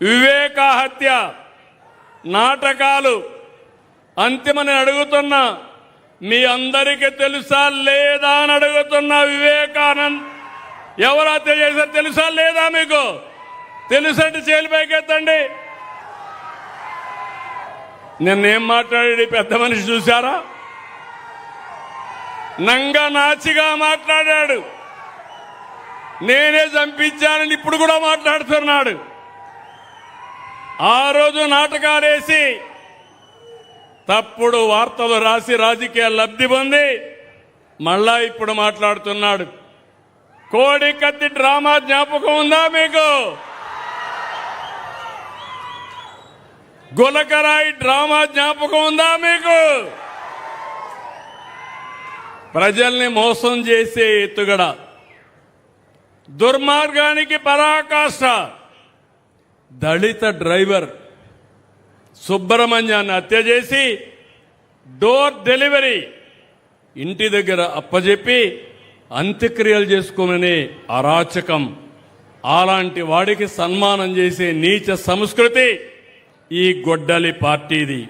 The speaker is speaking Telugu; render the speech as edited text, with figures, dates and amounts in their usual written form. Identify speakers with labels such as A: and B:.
A: వివేక హత్య నాటకాలు అంతిమని అడుగుతున్నా. మీ అందరికీ తెలుసా లేదా అని అడుగుతున్నా. వివేకానంద్ ఎవరు హత్య చేశారు తెలుసా లేదా? మీకు తెలుసంటే చేలు పైకెత్తండి. నిన్నేం మాట్లాడాడు పెద్ద మనిషి చూశారా? నంగా నాచిగా మాట్లాడాడు. నేనే చంపించానని ఇప్పుడు కూడా మాట్లాడుతున్నాడు. ఆ రోజు నాటకాలేసి తప్పుడు వార్తలు రాసి రాజకీయ లబ్ధి పొంది మళ్ళా ఇప్పుడు మాట్లాడుతున్నాడు. కోడి కత్తి డ్రామా జ్ఞాపకం ఉందా మీకు? గులకరాయి డ్రామా జ్ఞాపకం ఉందా మీకు? ప్రజల్ని మోసం చేసే ఎత్తుగడ, దుర్మార్గానికి పరాకాష్ట. దళిత డ్రైవర్ సుబ్రహ్మణ్యాన్ని హత్య చేసి డోర్ డెలివరీ ఇంటి దగ్గర అప్పజెప్పి అంత్యక్రియలు చేసుకోమనే అరాచకం. అలాంటి వాడికి సన్మానం చేసే నీచ సంస్కృతి ఈ గొడ్డలి పార్టీది.